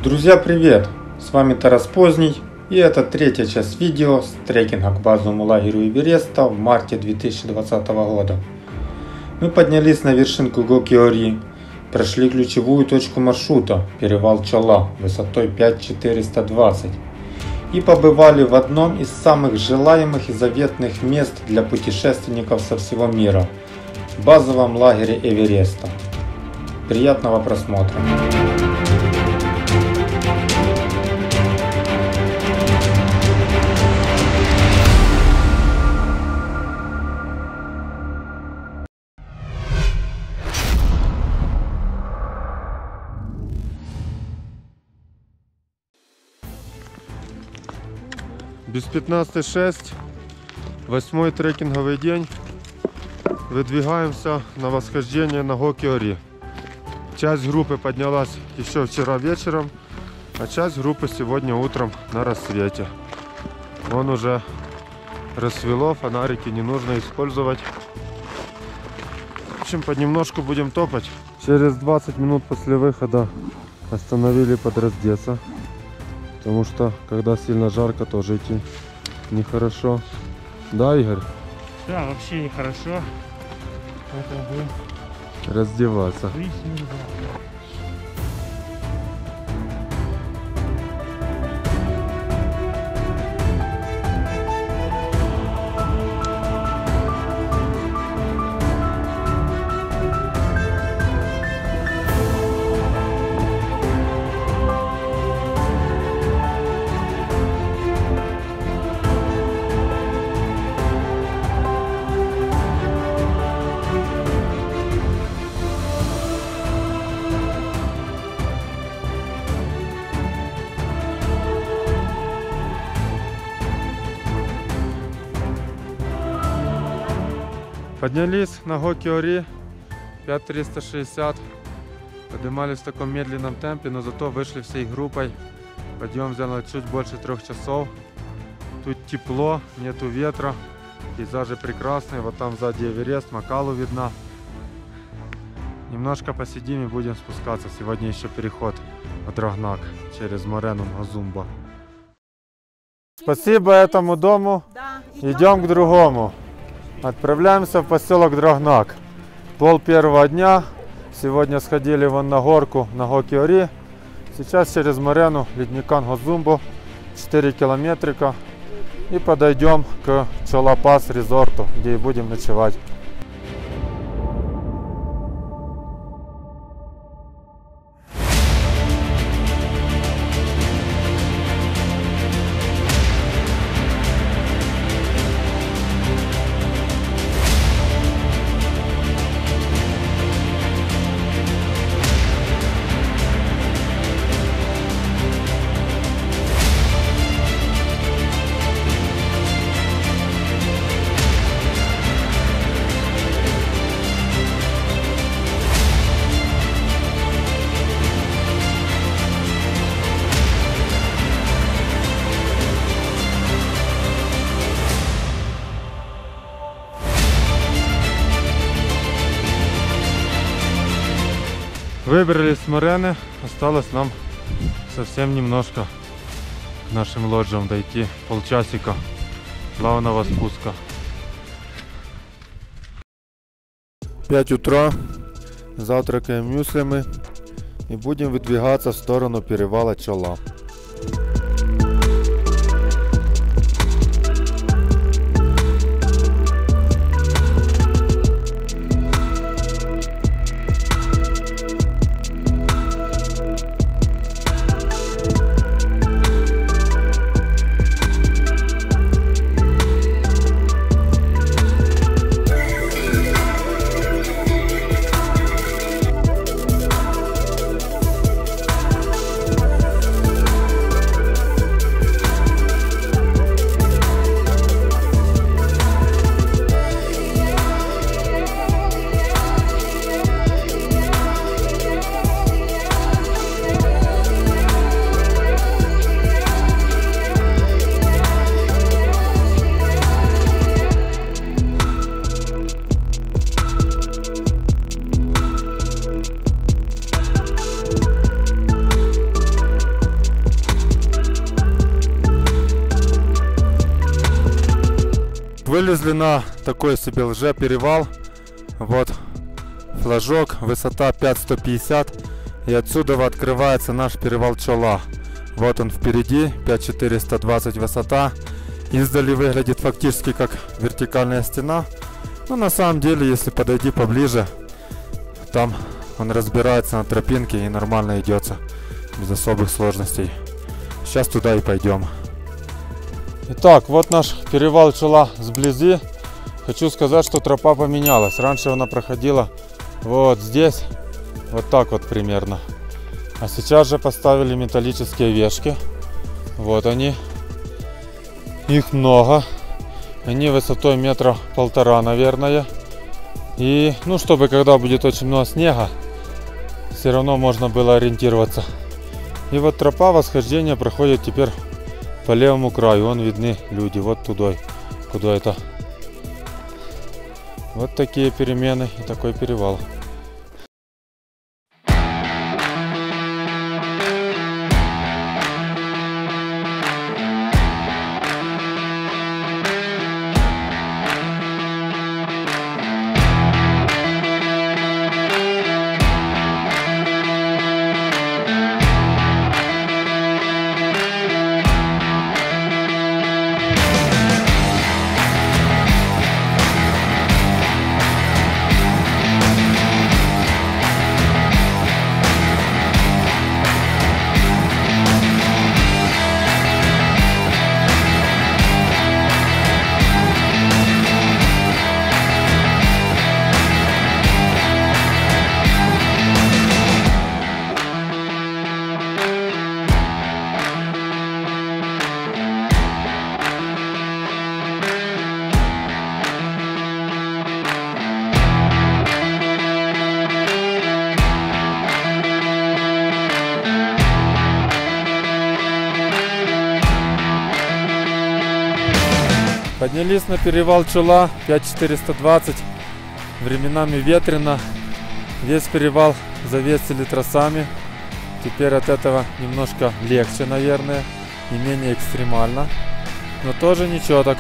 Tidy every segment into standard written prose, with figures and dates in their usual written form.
Друзья, привет! С вами Тарас Поздний, и это третья часть видео с трекинга к базовому лагерю Эвереста в марте 2020 года. Мы поднялись на вершинку Гоки-Ори, прошли ключевую точку маршрута, перевал Чола, высотой 5420, и побывали в одном из самых желаемых и заветных мест для путешественников со всего мира – базовом лагере Эвереста. Приятного просмотра! Без 15:06, 8-й трекинговый день. Выдвигаемся на восхождение на Гоки-Ори. Часть группы поднялась еще вчера вечером, а часть группы сегодня утром на рассвете. Вон уже рассвело, фонарики не нужно использовать. В общем, понемножку будем топать. Через 20 минут после выхода остановили подраздеться. Потому что, когда сильно жарко, тоже идти нехорошо. Да, Игорь? Да, вообще нехорошо. Поэтому будем раздеваться. Поднялись на Гоки-Ори 5360, поднимались в таком медленном темпе, но зато вышли всей группой. Подъем занял чуть больше 3 часов. Тут тепло, нету ветра, пейзажи прекрасные. Вот там сзади Эверест, Макалу видна. Немножко посидим и будем спускаться. Сегодня еще переход от Драгнак через Морену Газумба. Спасибо этому дому. Идем к другому. Отправляемся в поселок Драгнак. Пол первого дня. Сегодня сходили вон на горку на Гоки-Ори. Сейчас через Морену, ледникан Газумбо, 4 километрика. И подойдем к Чола-Пас резорту, где и будем ночевать. Выбрались с Морены, осталось нам совсем немножко к нашим лоджиям дойти, полчасика плавного спуска. 5 утра, завтракаем мюслями и будем выдвигаться в сторону перевала Чола. вылезли на такой себе лже-перевал. Вот флажок, высота 5150. И отсюда открывается наш перевал Чола. Вот он впереди, 5420 высота. Издали выглядит фактически как вертикальная стена. Но на самом деле, если подойти поближе, там он разбирается на тропинке и нормально идется, без особых сложностей. Сейчас туда и пойдем. Итак, вот наш перевал Чола сблизи. Хочу сказать, что тропа поменялась. Раньше она проходила вот здесь, вот так вот примерно. А сейчас же поставили металлические вешки. Вот они. Их много. Они высотой 1,5 метра, наверное. И, ну, чтобы когда будет очень много снега, все равно можно было ориентироваться. И вот тропа восхождения проходит теперь по левому краю. Вон видны люди, вот туда, куда это. Вот такие перемены и такой перевал. Поднялись на перевал Чола, 5420, временами ветрено. Весь перевал завесили тросами. Теперь от этого немножко легче, наверное, и менее экстремально. Но тоже ничего так.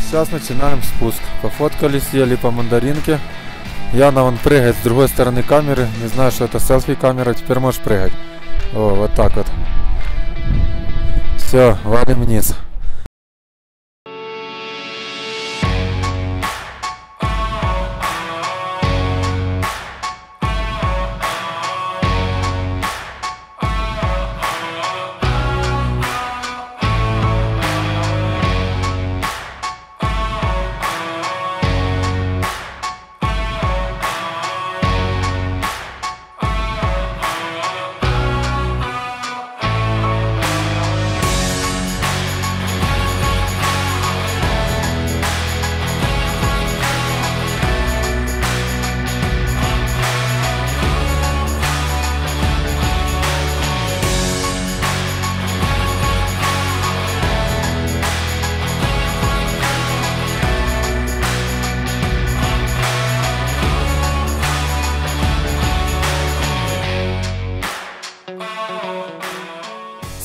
Сейчас начинаем спуск. Пофоткали, съели по мандаринке. Яна вон прыгает с другой стороны камеры. Не знаю, что это селфи-камера, теперь можешь прыгать. О, вот так вот. Все, валим вниз.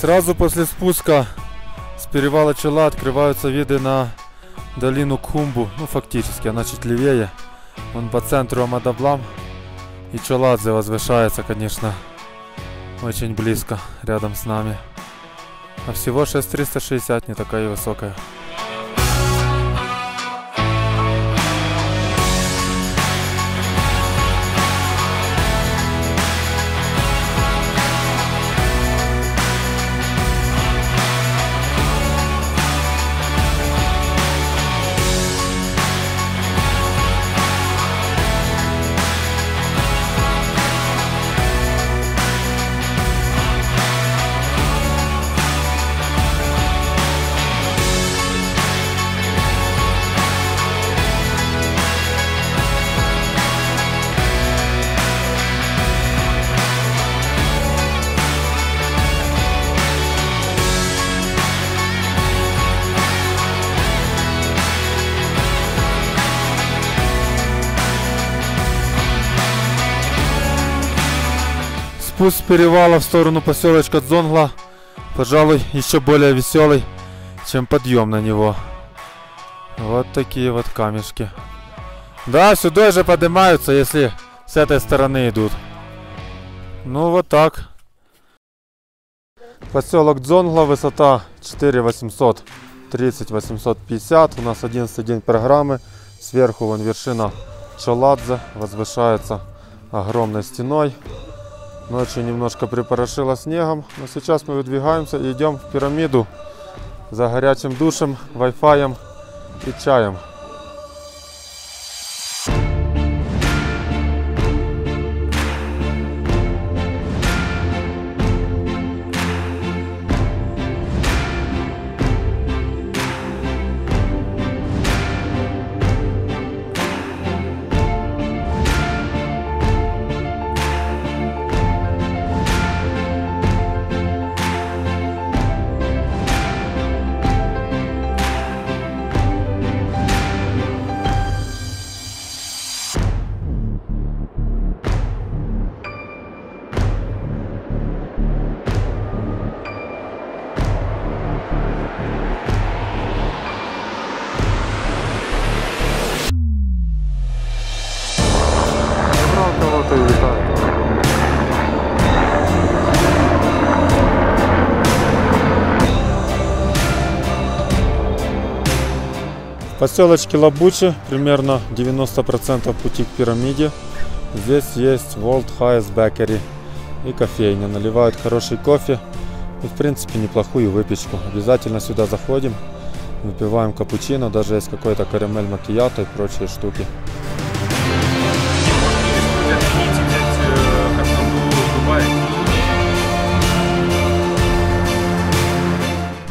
Сразу после спуска с перевала Чола открываются виды на долину Кхумбу. Ну, фактически, она чуть левее. Вон по центру Амадаблам. И Чоладзе возвышается, конечно, очень близко, рядом с нами. А всего 6360, не такая и высокая. Спуск с перевала в сторону поселочка Дзонгла, пожалуй, еще более веселый, чем подъем на него. Вот такие вот камешки. Да, сюда же поднимаются, если с этой стороны идут. Ну вот так. Поселок Дзонгла, высота 4800, 850. У нас 11 день программы. Сверху вон вершина Чоладзе возвышается огромной стеной. Ночью немножко припорошило снегом, но сейчас мы выдвигаемся и идем в пирамиду за горячим душем, вай-фаем и чаем. В поселочке Лабучи примерно 90% пути к пирамиде. Здесь есть World Highest Bakery и кофейня. Наливают хороший кофе и в принципе неплохую выпечку. Обязательно сюда заходим, выпиваем капучино, даже есть какой-то карамель макиато и прочие штуки.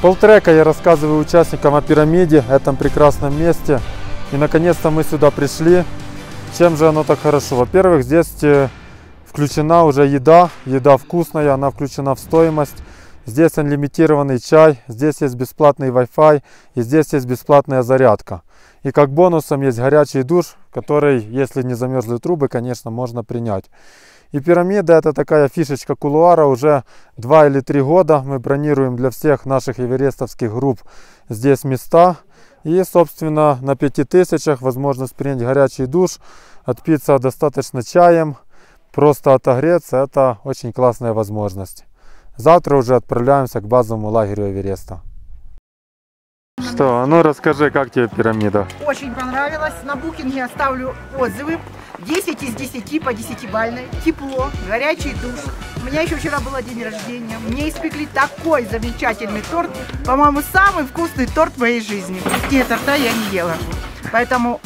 Полтрека я рассказываю участникам о пирамиде, этом прекрасном месте. И наконец-то мы сюда пришли. Чем же оно так хорошо? Во-первых, здесь включена уже еда. Еда вкусная, она включена в стоимость. Здесь анлимитированный чай, здесь есть бесплатный Wi-Fi и здесь есть бесплатная зарядка. И как бонусом есть горячий душ, который, если не замерзли трубы, конечно, можно принять. И пирамида — это такая фишечка кулуара. Уже 2 или 3 года мы бронируем для всех наших эверестовских групп здесь места. И, собственно, на 5000 возможность принять горячий душ, отпиться достаточно чаем, просто отогреться. Это очень классная возможность. Завтра уже отправляемся к базовому лагерю Эвереста. Что, ну расскажи, как тебе пирамида? Очень понравилось. На букинге оставлю отзывы. 10 из 10 по 10-бальной. Тепло, горячий душ. У меня еще вчера был день рождения. Мне испекли такой замечательный торт. По-моему, самый вкусный торт в моей жизни. Вкуснее торта я не ела. Поэтому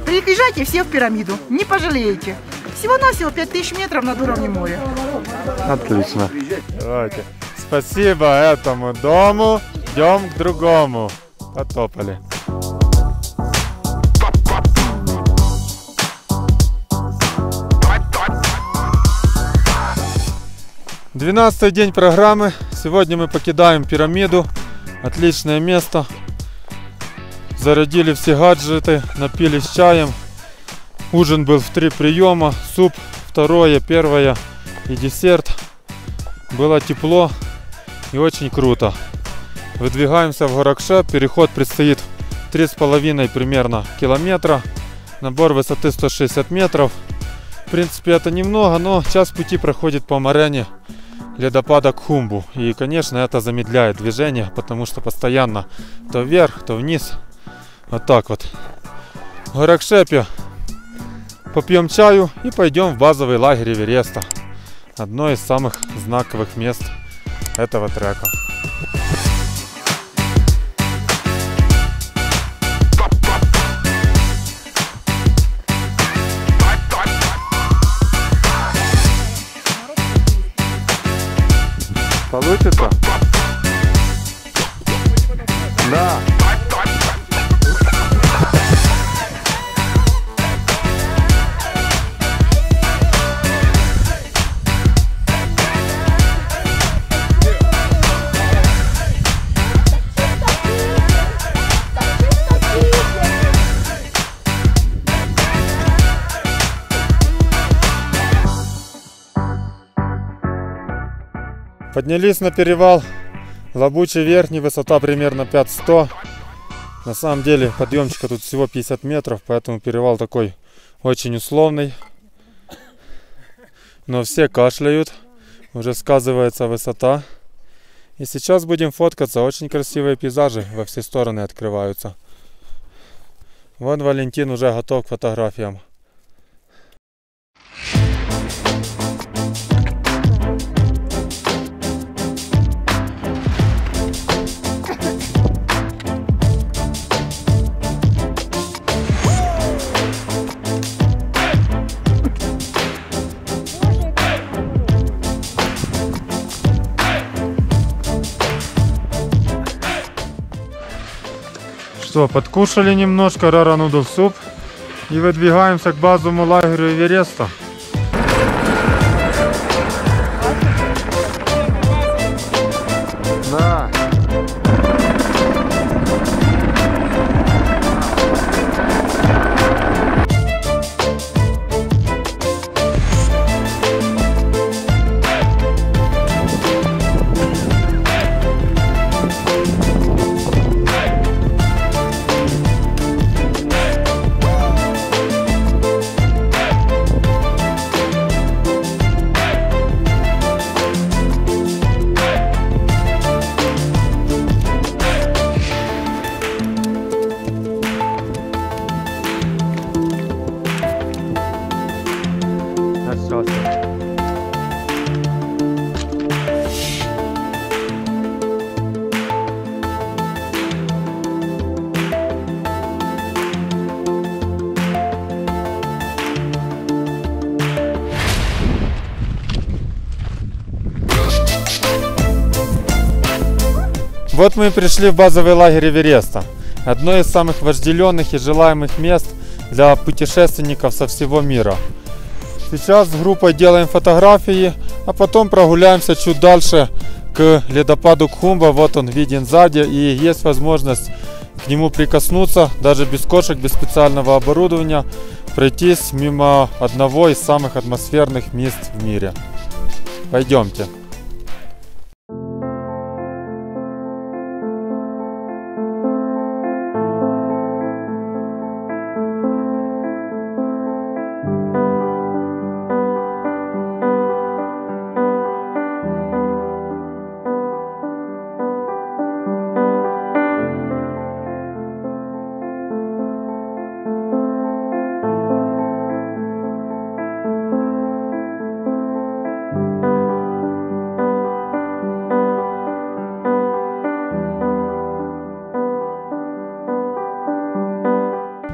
приезжайте все в пирамиду. Не пожалеете. Всего-навсего 5000 метров над уровнем моря. Отлично. Давайте. Спасибо этому дому. Идем к другому. Потопали. Двенадцатый день программы. Сегодня мы покидаем пирамиду. Отличное место. Зарядили все гаджеты, напились чаем. Ужин был в 3 приема. Суп, второе, первое и десерт. Было тепло и очень круто. Выдвигаемся в Горакше. Переход предстоит 3,5 примерно километра. Набор высоты 160 метров. В принципе, это немного, но час пути проходит по морене ледопада Кхумбу. И, конечно, это замедляет движение, потому что постоянно то вверх, то вниз. Вот так вот. В Горакшепе попьем чаю и пойдем в базовый лагерь Эвереста. Одно из самых знаковых мест этого трека. Получится? Да. Поднялись на перевал Лабучи Верхний, высота примерно 5100. На самом деле подъемчика тут всего 50 метров, поэтому перевал такой очень условный. Но все кашляют, уже сказывается высота. И сейчас будем фоткаться, очень красивые пейзажи во все стороны открываются. Вон Валентин уже готов к фотографиям. Что, подкушали немножко Rara Noodle Soup и выдвигаемся к базовому лагерю Эвереста. Да. Вот мы и пришли в базовый лагерь Эвереста. Одно из самых вожделенных и желаемых мест для путешественников со всего мира. Сейчас с группой делаем фотографии, а потом прогуляемся чуть дальше к ледопаду Кхумба. Вот он виден сзади, и есть возможность к нему прикоснуться, даже без кошек, без специального оборудования, пройтись мимо одного из самых атмосферных мест в мире. Пойдемте.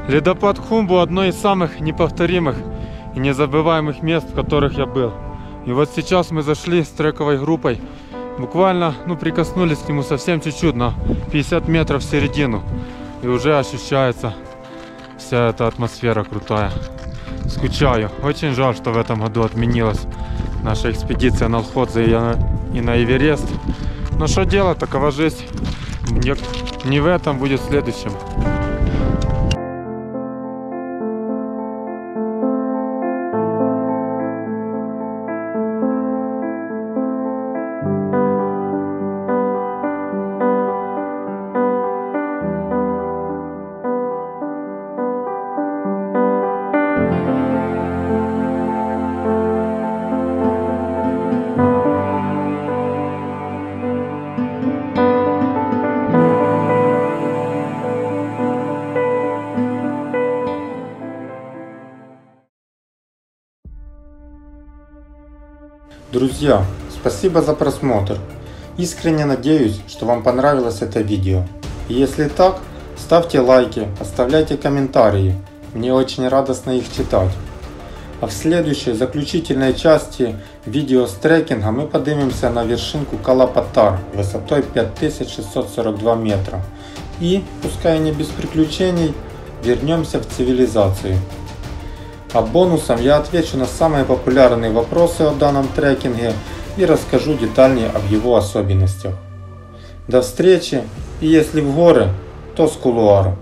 Ледопад Кхумбу — одно из самых неповторимых и незабываемых мест, в которых я был. И вот сейчас мы зашли с трековой группой, буквально прикоснулись к нему совсем чуть-чуть, на 50 метров в середину. И уже ощущается вся эта атмосфера крутая. Скучаю. Очень жаль, что в этом году отменилась наша экспедиция на Лхотзе и на Эверест. Но что делать, такова жизнь. Не в этом, будет в следующем. Друзья, спасибо за просмотр. Искренне надеюсь, что вам понравилось это видео. И если так, ставьте лайки, оставляйте комментарии. Мне очень радостно их читать. А в следующей, заключительной части видео с трекинга мы поднимемся на вершинку Кала-Паттар высотой 5642 метра. И, пускай не без приключений, вернемся в цивилизацию. А бонусом я отвечу на самые популярные вопросы о данном трекинге и расскажу детальнее об его особенностях. До встречи, и если в горы, то с кулуаром.